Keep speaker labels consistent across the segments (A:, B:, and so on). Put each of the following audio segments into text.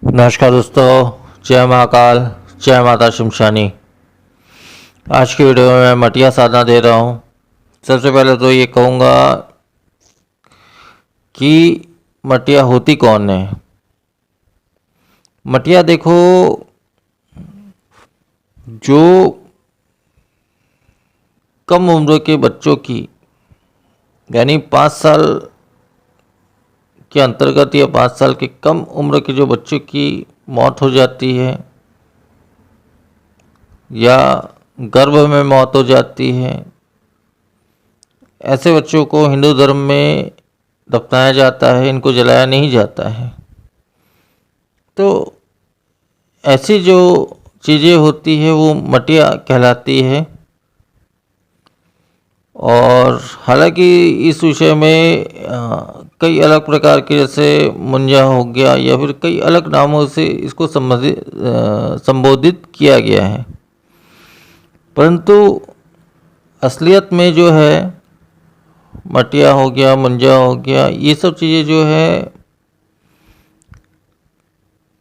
A: नमस्कार दोस्तों, जय महाकाल, जय माता शमशानी। आज की वीडियो में मैं मटिया साधना दे रहा हूँ। सबसे पहले तो ये कहूँगा कि मटिया होती कौन है। मटिया देखो, जो कम उम्र के बच्चों की यानी 5 साल के अंतर्गत या 5 साल के कम उम्र के जो बच्चों की मौत हो जाती है या गर्भ में मौत हो जाती है, ऐसे बच्चों को हिंदू धर्म में दफनाया जाता है, इनको जलाया नहीं जाता है। तो ऐसी जो चीज़ें होती है वो मटिया कहलाती है। और हालांकि इस विषय में कई अलग प्रकार के, जैसे मुंजा हो गया या फिर कई अलग नामों से इसको संबोधित किया गया है, परंतु असलियत में जो है मटिया हो गया, मुंजा हो गया, ये सब चीज़ें जो है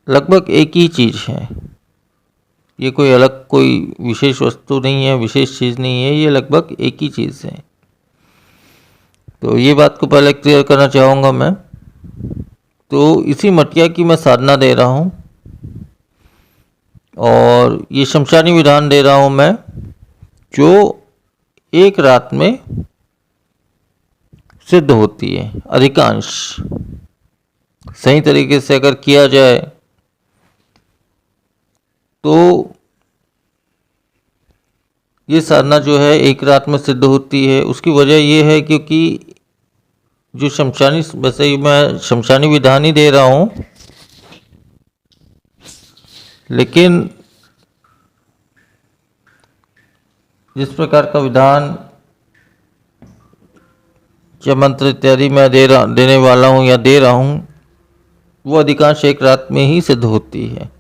A: लगभग एक ही चीज़ है। ये कोई अलग कोई विशेष वस्तु नहीं है, विशेष चीज़ नहीं है, ये लगभग एक ही चीज़ है। तो ये बात को पहले क्लियर करना चाहूँगा मैं। तो इसी मटिया की मैं साधना दे रहा हूँ और ये शमशानी विधान दे रहा हूँ मैं, जो एक रात में सिद्ध होती है। अधिकांश सही तरीके से अगर किया जाए तो ये साधना जो है एक रात में सिद्ध होती है। उसकी वजह ये है क्योंकि जो शमशानी, वैसे ही मैं शमशानी विधान ही दे रहा हूँ, लेकिन जिस प्रकार का विधान या मंत्र इत्यादि मैं देने वाला हूँ या दे रहा हूँ, वो अधिकांश एक रात में ही सिद्ध होती है।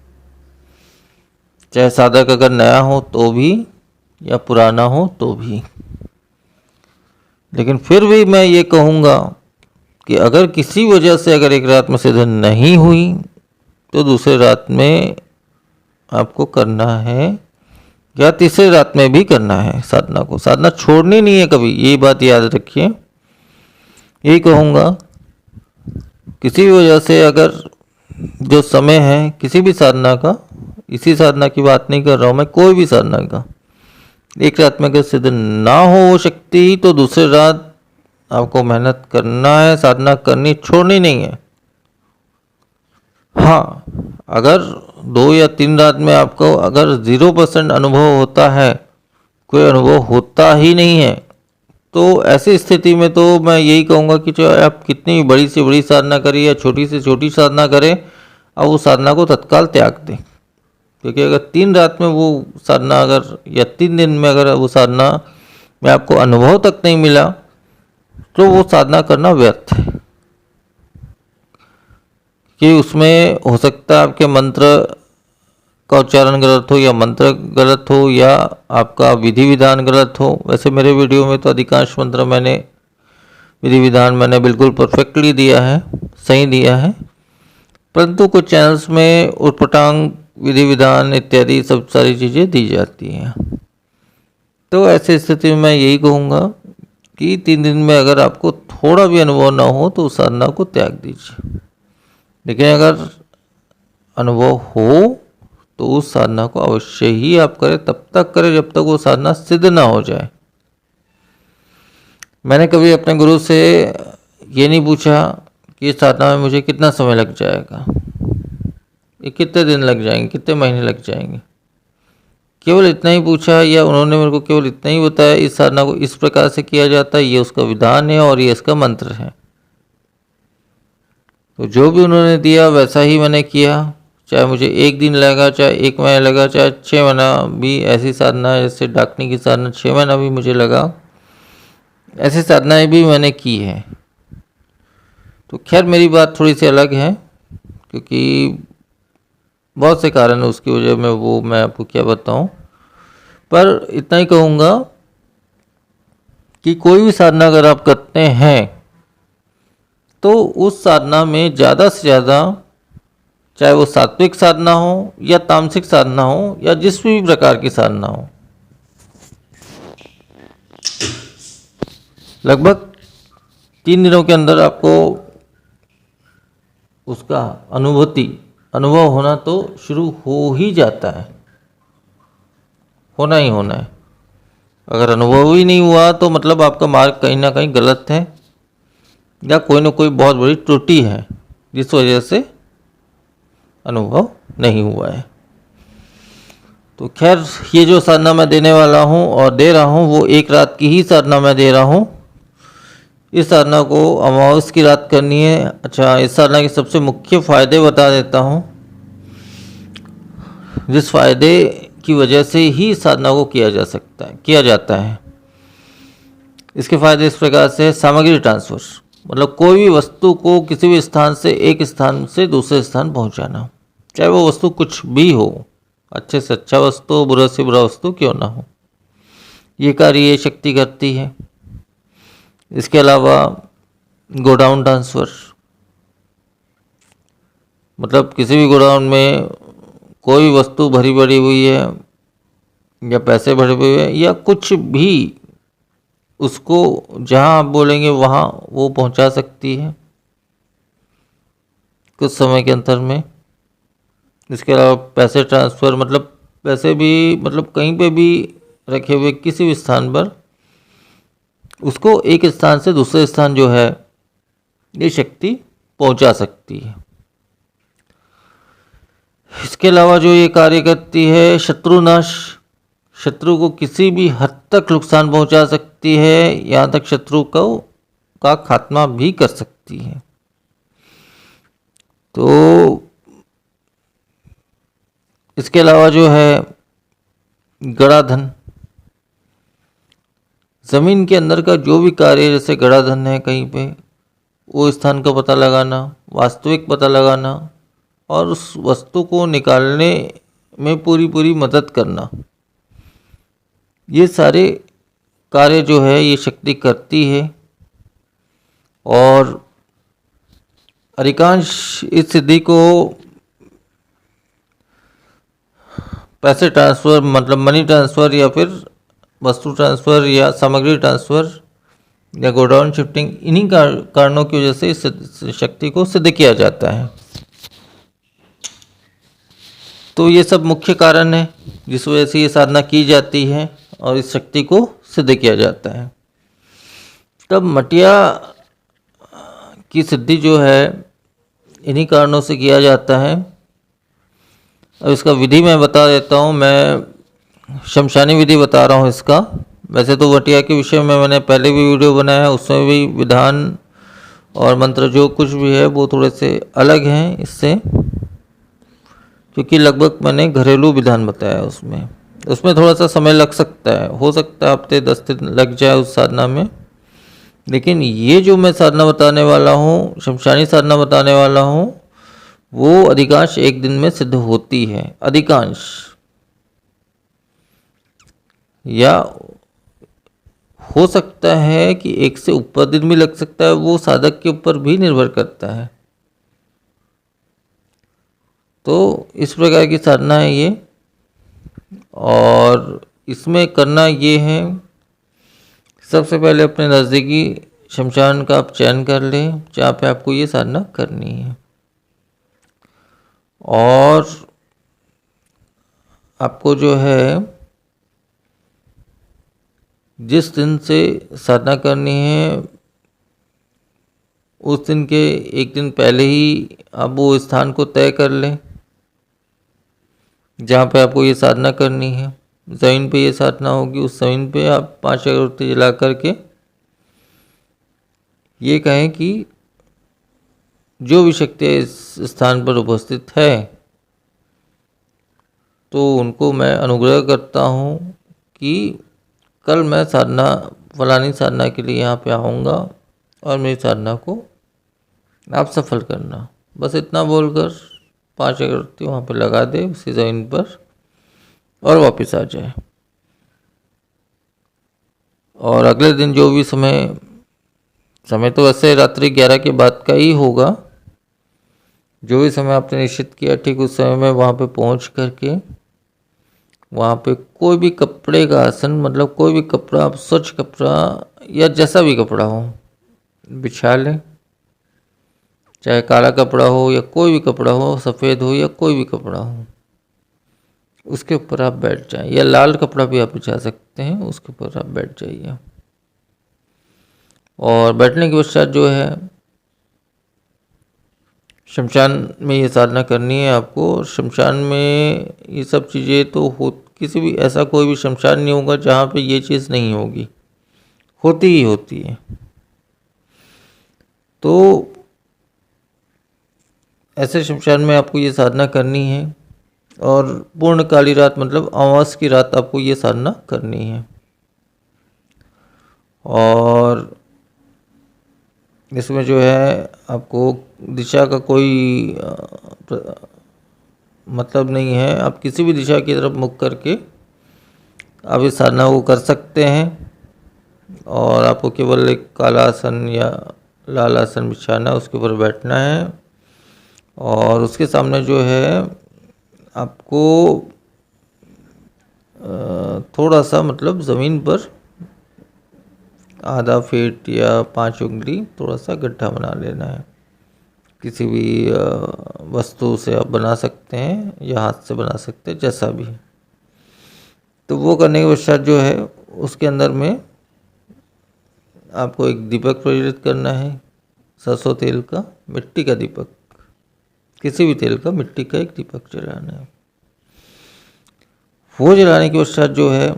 A: चाहे साधक अगर नया हो तो भी या पुराना हो तो भी। लेकिन फिर भी मैं ये कहूँगा कि अगर किसी वजह से अगर एक रात में सिद्ध नहीं हुई तो दूसरे रात में आपको करना है या तीसरे रात में भी करना है साधना को। साधना छोड़नी नहीं है कभी, ये बात याद रखिए। यही कहूँगा, किसी भी वजह से अगर जो समय है किसी भी साधना का, इसी साधना की बात नहीं कर रहा हूँ मैं, कोई भी साधना का, एक रात में अगर सिद्ध ना हो शक्ति तो दूसरे रात आपको मेहनत करना है, साधना करनी, छोड़नी नहीं है। हाँ, अगर 2 या 3 रात में आपको अगर 0% अनुभव होता है, कोई अनुभव होता ही नहीं है, तो ऐसी स्थिति में तो मैं यही कहूँगा कि चाहे आप कितनी बड़ी से बड़ी साधना करें या छोटी से छोटी साधना करें, अब वो साधना को तत्काल त्याग दें। क्योंकि अगर 3 रात में वो साधना अगर, या 3 दिन में अगर वो साधना में आपको अनुभव तक नहीं मिला, तो वो साधना करना व्यर्थ है। कि उसमें हो सकता है आपके मंत्र का उच्चारण गलत हो या मंत्र गलत हो या आपका विधि विधान गलत हो। वैसे मेरे वीडियो में तो अधिकांश मंत्र मैंने, विधि विधान मैंने बिल्कुल परफेक्टली दिया है, सही दिया है, परंतु कुछ चैनल्स में उटपटांग विधि विधान इत्यादि सब सारी चीज़ें दी जाती हैं। तो ऐसी स्थिति में मैं यही कहूँगा कि 3 दिन में अगर आपको थोड़ा भी अनुभव ना हो तो उस साधना को त्याग दीजिए। लेकिन अगर अनुभव हो तो उस साधना को अवश्य ही आप करें, तब तक करें जब तक वो साधना सिद्ध ना हो जाए। मैंने कभी अपने गुरु से ये नहीं पूछा कि इस साधना में मुझे कितना समय लग जाएगा, ये कितने दिन लग जाएंगे, कितने महीने लग जाएंगे। केवल इतना ही पूछा, या उन्होंने मेरे को केवल इतना ही बताया इस साधना को इस प्रकार से किया जाता है, ये उसका विधान है और ये इसका मंत्र है। तो जो भी उन्होंने दिया वैसा ही मैंने किया। चाहे मुझे 1 दिन लगा, चाहे 1 महीना लगा, चाहे 6 महीना भी। ऐसी साधना जैसे डाकनी की साधना 6 महीना भी मुझे लगा, ऐसी साधनाएं भी मैंने की है। तो खैर मेरी बात थोड़ी सी अलग है, क्योंकि बहुत से कारण है उसकी वजह में, वो मैं आपको क्या बताऊं। पर इतना ही कहूँगा कि कोई भी साधना अगर आप करते हैं तो उस साधना में ज़्यादा से ज़्यादा चाहे वो सात्विक साधना हो या तामसिक साधना हो या जिस भी प्रकार की साधना हो। लगभग 3 दिनों के अंदर आपको उसका अनुभव होना तो शुरू हो ही जाता है, होना ही होना है। अगर अनुभव ही नहीं हुआ तो मतलब आपका मार्ग कहीं ना कहीं गलत है या कोई ना कोई बहुत बड़ी त्रुटि है जिस वजह से अनुभव नहीं हुआ है। तो खैर, ये जो साधना मैं देने वाला हूँ और दे रहा हूँ वो एक रात की ही साधना मैं दे रहा हूँ। इस साधना को अमावस की रात करनी है। अच्छा, इस साधना के सबसे मुख्य फायदे बता देता हूँ, जिस फायदे की वजह से ही साधना को किया जाता है। इसके फायदे इस प्रकार से: सामग्री ट्रांसफर, मतलब कोई भी वस्तु को किसी भी स्थान से एक स्थान से दूसरे स्थान पहुंचाना, चाहे वो वस्तु कुछ भी हो, अच्छे से अच्छा वस्तु, बुरा से बुरा वस्तु क्यों ना हो, ये कार्य ये शक्ति करती है। इसके अलावा गोडाउन ट्रांसफ़र, मतलब किसी भी गोडाउन में कोई वस्तु भरी पड़ी हुई है या पैसे भरे हुए हैं या कुछ भी, उसको जहां आप बोलेंगे वहां वो पहुंचा सकती है कुछ समय के अंतर में। इसके अलावा पैसे ट्रांसफ़र, मतलब पैसे भी मतलब कहीं पे भी रखे हुए किसी भी स्थान पर उसको एक स्थान से दूसरे स्थान जो है ये शक्ति पहुंचा सकती है। इसके अलावा जो ये कार्य करती है, शत्रुनाश, शत्रु को किसी भी हद तक नुकसान पहुंचा सकती है, यहाँ तक शत्रु का खात्मा भी कर सकती है। तो इसके अलावा जो है गड़ा धन, ज़मीन के अंदर का जो भी कार्य, जैसे गड़ा धन है कहीं पे, वो स्थान का पता लगाना, वास्तविक पता लगाना और उस वस्तु को निकालने में पूरी मदद करना, ये सारे कार्य जो है ये शक्ति करती है। और अधिकांश इस सिद्धि को पैसे ट्रांसफ़र, मतलब मनी ट्रांसफ़र या फिर वस्तु ट्रांसफ़र या सामग्री ट्रांसफ़र या गोडाउन शिफ्टिंग, इन्हीं कारणों की वजह से इस शक्ति को सिद्ध किया जाता है। तो ये सब मुख्य कारण है जिस वजह से ये साधना की जाती है और इस शक्ति को सिद्ध किया जाता है। तब मटिया की सिद्धि जो है इन्हीं कारणों से किया जाता है। अब इसका विधि मैं बता देता हूँ, मैं शमशानी विधि बता रहा हूँ इसका। वैसे तो मटिया के विषय में मैंने पहले भी वीडियो बनाया है, उसमें भी विधान और मंत्र जो कुछ भी है वो थोड़े से अलग हैं इससे, क्योंकि लगभग मैंने घरेलू विधान बताया उसमें थोड़ा सा समय लग सकता है, हो सकता है हफ्ते 10 दिन लग जाए उस साधना में। लेकिन ये जो मैं साधना बताने वाला हूँ, शमशानी साधना बताने वाला हूँ, वो अधिकांश एक दिन में सिद्ध होती है। अधिकांश, या हो सकता है कि एक से ऊपर दिन भी लग सकता है, वो साधक के ऊपर भी निर्भर करता है। तो इस प्रकार की साधना है ये, और इसमें करना ये है, सबसे पहले अपने नज़दीकी शमशान का आप चयन कर लें जहाँ पे आपको ये साधना करनी है, और आपको जो है जिस दिन से साधना करनी है उस दिन के एक दिन पहले ही आप वो स्थान को तय कर लें जहाँ पे आपको ये साधना करनी है। ज़मीन पे ये साधना होगी, उस ज़मीन पे आप 5 अगरबत्ती जला करके ये कहें कि जो भी शक्ति इस स्थान पर उपस्थित है तो उनको मैं अनुग्रह करता हूँ कि कल मैं फलानी साधना के लिए यहाँ पे आऊँगा और मेरी साधना को आप सफल करना। बस इतना बोलकर 5 अगरबत्ती वहाँ पे लगा दे उसी ज़मीन पर और वापस आ जाए। और अगले दिन जो भी समय तो वैसे रात्रि 11 के बाद का ही होगा, जो भी समय आपने निश्चित किया ठीक उस समय में वहाँ पे पहुँच करके वहाँ पे कोई भी कपड़े का आसन, मतलब कोई भी कपड़ा, आप स्वच्छ कपड़ा या जैसा भी कपड़ा हो बिछा लें, चाहे काला कपड़ा हो या कोई भी कपड़ा हो, सफ़ेद हो या कोई भी कपड़ा हो, उसके ऊपर आप बैठ जाएं, या लाल कपड़ा भी आप बिछा सकते हैं, उसके ऊपर आप बैठ जाइए। और बैठने के पश्चात जो है शमशान में ये साधना करनी है आपको। और शमशान में ये सब चीज़ें तो हो, किसी भी ऐसा कोई भी शमशान नहीं होगा जहाँ पे ये चीज़ नहीं होगी, होती ही होती है। तो ऐसे शमशान में आपको ये साधना करनी है और पूर्ण काली रात मतलब अमावस की रात आपको ये साधना करनी है। और इसमें जो है आपको दिशा का कोई मतलब नहीं है, आप किसी भी दिशा की तरफ मुख करके आप इस साधना को कर सकते हैं। और आपको केवल एक काला आसन या लाल आसन बिछाना है, उसके ऊपर बैठना है और उसके सामने जो है आपको थोड़ा सा मतलब ज़मीन पर आधा फीट या 5 उंगली थोड़ा सा गड्ढा बना लेना है। किसी भी वस्तु से आप बना सकते हैं या हाथ से बना सकते हैं, जैसा भी। तो वो करने के पश्चात जो है उसके अंदर में आपको एक दीपक प्रज्वलित करना है, सरसों तेल का, मिट्टी का दीपक, किसी भी तेल का, मिट्टी का एक दीपक जलाना है। वो जलाने के पश्चात जो है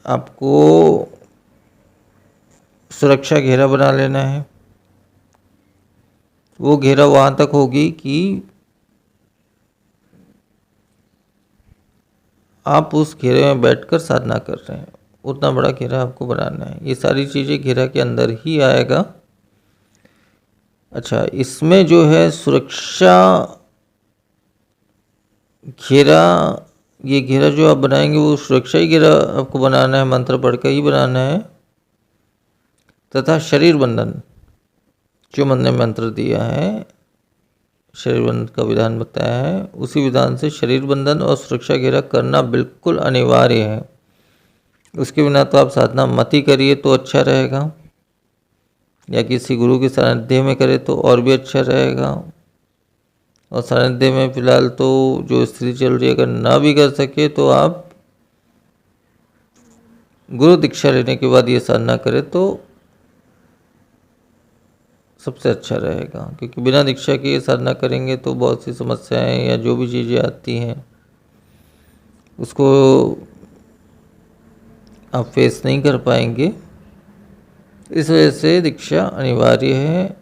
A: आपको सुरक्षा घेरा बना लेना है। वो घेरा वहाँ तक होगी कि आप उस घेरे में बैठकर साधना कर रहे हैं, उतना बड़ा घेरा आपको बनाना है। ये सारी चीज़ें घेरा के अंदर ही आएगा। अच्छा, इसमें जो है सुरक्षा घेरा, ये घेरा जो आप बनाएंगे वो सुरक्षा ही घेरा आपको बनाना है, मंत्र पढ़ कर ही बनाना है। तथा शरीर बंधन, जो मैंने मंत्र दिया है, शरीर बंधन का विधान बताया है, उसी विधान से शरीर बंधन और सुरक्षा घेरा करना बिल्कुल अनिवार्य है। उसके बिना तो आप साधना मत ही करिए तो अच्छा रहेगा, या किसी गुरु के सानिध्य में करें तो और भी अच्छा रहेगा। और सानिध्य में फिलहाल तो जो स्थिति चल रही है, अगर ना भी कर सके तो आप गुरु दीक्षा लेने के बाद ये साधना करें तो सबसे अच्छा रहेगा। क्योंकि बिना दीक्षा के ये साधना करेंगे तो बहुत सी समस्याएं या जो भी चीज़ें आती हैं उसको आप फेस नहीं कर पाएंगे। इस वजह से दीक्षा अनिवार्य है।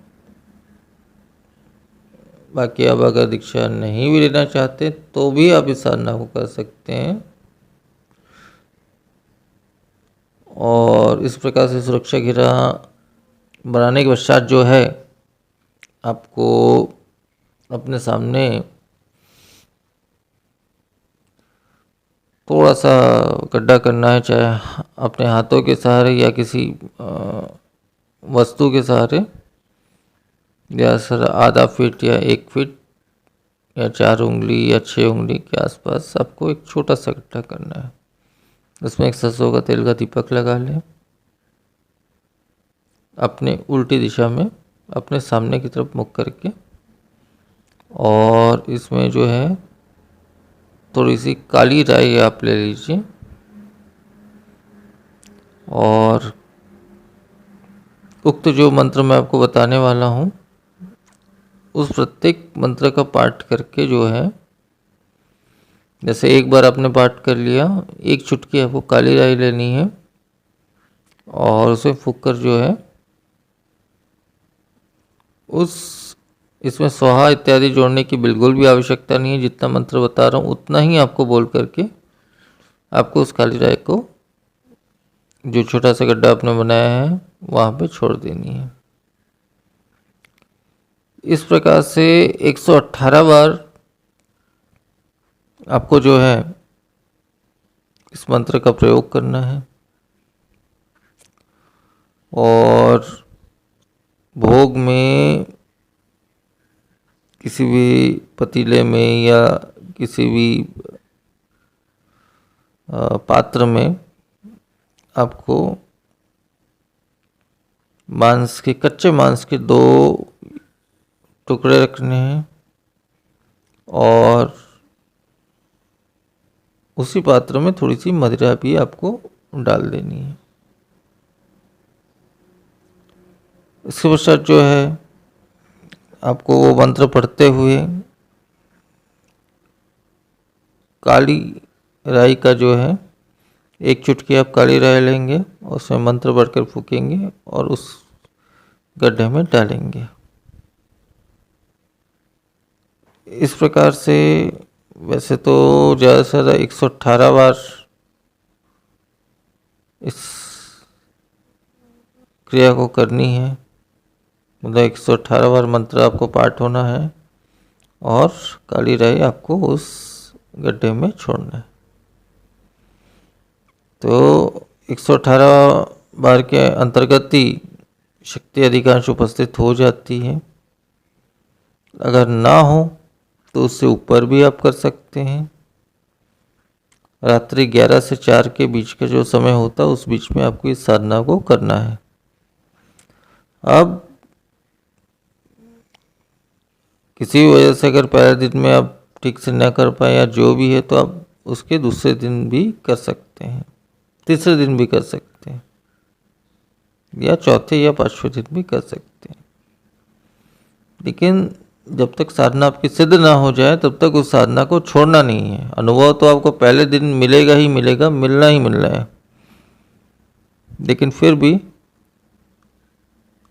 A: बाकी आप अगर दीक्षा नहीं भी लेना चाहते तो भी आप इस साधना को कर सकते हैं। और इस प्रकार से सुरक्षा घेरा बनाने के पश्चात जो है आपको अपने सामने थोड़ा सा गड्ढा करना है, चाहे अपने हाथों के सहारे या किसी वस्तु के सहारे, या सर आधा फीट या 1 फीट या 4 उंगली या 6 उंगली के आसपास आपको एक छोटा सा गड्ढा करना है। उसमें एक सरसों का तेल का दीपक लगा लें, अपने उल्टी दिशा में अपने सामने की तरफ मुख करके। और इसमें जो है थोड़ी सी काली राई आप ले लीजिए और उक्त जो मंत्र मैं आपको बताने वाला हूँ उस प्रत्येक मंत्र का पाठ करके जो है, जैसे एक बार आपने पाठ कर लिया, एक चुटकी आपको काली राई लेनी है और उसे फूंक कर जो है इसमें स्वाहा इत्यादि जोड़ने की बिल्कुल भी आवश्यकता नहीं है। जितना मंत्र बता रहा हूँ उतना ही आपको बोल करके आपको उस काली राई को, जो छोटा सा गड्ढा आपने बनाया है, वहाँ पे छोड़ देनी है। इस प्रकार से 118 बार आपको जो है इस मंत्र का प्रयोग करना है। और भोग में किसी भी पतीले में या किसी भी पात्र में आपको कच्चे मांस के 2 टुकड़े रखने हैं और उसी पात्र में थोड़ी सी मदिरा भी आपको डाल देनी है। इसके पश्चात जो है आपको वो मंत्र पढ़ते हुए काली राई का जो है 1 चुटकी आप काली राई लेंगे और उसमें मंत्र पढ़कर फूकेंगे और उस गड्ढे में डालेंगे। इस प्रकार से वैसे तो ज़्यादा से ज़्यादा 118 बार इस क्रिया को करनी है, मतलब 118 बार मंत्र आपको पाठ होना है और काली राई आपको उस गड्ढे में छोड़ना है। तो 118 बार के अंतर्गत ही शक्ति अधिकांश उपस्थित हो जाती है। अगर ना हो तो उससे ऊपर भी आप कर सकते हैं। रात्रि 11 से 4 के बीच का जो समय होता है उस बीच में आपको इस साधना को करना है। अब किसी वजह से अगर पहले दिन में आप ठीक से न कर पाए या जो भी है तो आप उसके दूसरे दिन भी कर सकते हैं, तीसरे दिन भी कर सकते हैं या चौथे या 5वें दिन भी कर सकते हैं। लेकिन जब तक साधना आपकी सिद्ध ना हो जाए तब तक उस साधना को छोड़ना नहीं है। अनुभव तो आपको पहले दिन मिलेगा ही मिलेगा, मिलना ही मिलना है, लेकिन फिर भी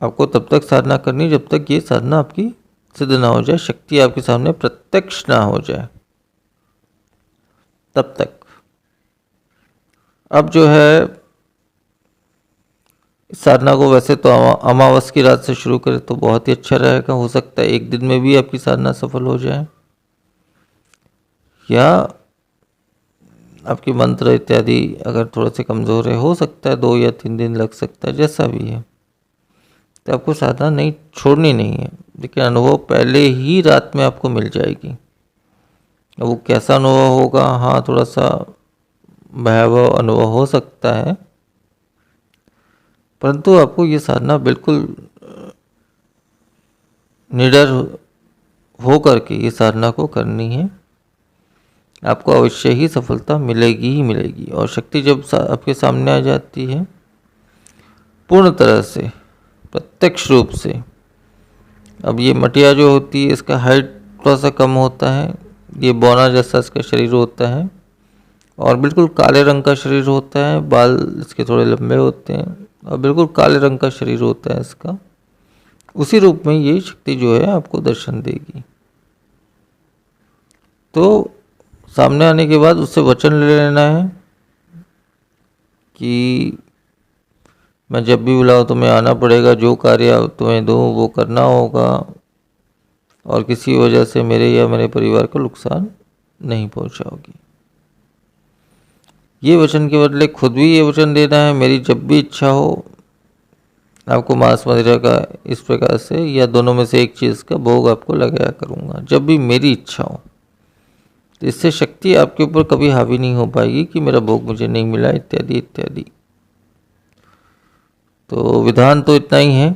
A: आपको तब तक साधना करनी जब तक ये साधना आपकी सिद्ध ना हो जाए, शक्ति आपके सामने प्रत्यक्ष ना हो जाए, तब तक। अब जो है इस साधना को वैसे तो अमावस की रात से शुरू करें तो बहुत ही अच्छा रहेगा। हो सकता है एक दिन में भी आपकी साधना सफल हो जाए या आपकी मंत्र इत्यादि अगर थोड़े से कमज़ोर है, हो सकता है 2 या 3 दिन लग सकता है, जैसा भी है। तो आपको साधना नहीं छोड़नी नहीं है, लेकिन अनुभव पहले ही रात में आपको मिल जाएगी। वो कैसा अनुभव होगा, हाँ थोड़ा सा भयावह अनुभव हो सकता है, परंतु आपको ये साधना बिल्कुल निडर हो करके ये साधना को करनी है। आपको अवश्य ही सफलता मिलेगी ही मिलेगी। और शक्ति जब आपके सामने आ जाती है पूर्ण तरह से प्रत्यक्ष रूप से, अब ये मटिया जो होती है इसका हाइट थोड़ा सा कम होता है, ये बौना जैसा इसका शरीर होता है और बिल्कुल काले रंग का शरीर होता है, बाल इसके थोड़े लंबे होते हैं और बिल्कुल काले रंग का शरीर होता है इसका। उसी रूप में ये शक्ति जो है आपको दर्शन देगी। तो सामने आने के बाद उससे वचन ले लेना है कि मैं जब भी बुलाऊं तुम्हें आना पड़ेगा, जो कार्य तुम्हें दूं वो करना होगा और किसी वजह से मेरे या मेरे परिवार को नुकसान नहीं पहुंचाओगी। ये वचन के बदले खुद भी ये वचन देना है, मेरी जब भी इच्छा हो आपको मांस मदिरा का इस प्रकार से या दोनों में से एक चीज़ का भोग आपको लगाया करूँगा, जब भी मेरी इच्छा हो। तो इससे शक्ति आपके ऊपर कभी हावी नहीं हो पाएगी कि मेरा भोग मुझे नहीं मिला इत्यादि इत्यादि। तो विधान तो इतना ही है।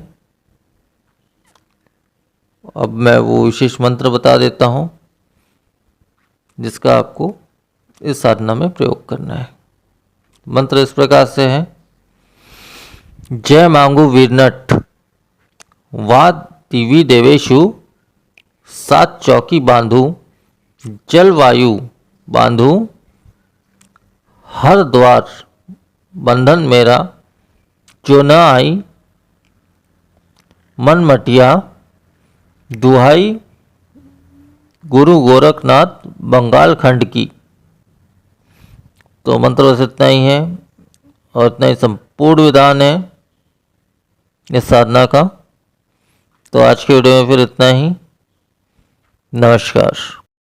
A: अब मैं वो विशेष मंत्र बता देता हूँ जिसका आपको इस साधना में प्रयोग करना है। मंत्र इस प्रकार से है, जय मांगू वीरनट वाद दिवी देवेशु, 7 चौकी बांधू जल वायु बांधू, हर द्वार बंधन मेरा जो न आई, मन मटिया दुहाई गुरु गोरखनाथ बंगाल खंड की। तो मंत्र बस इतना ही है और इतना ही संपूर्ण विधान है इस साधना का। तो आज के वीडियो में फिर इतना ही। नमस्कार।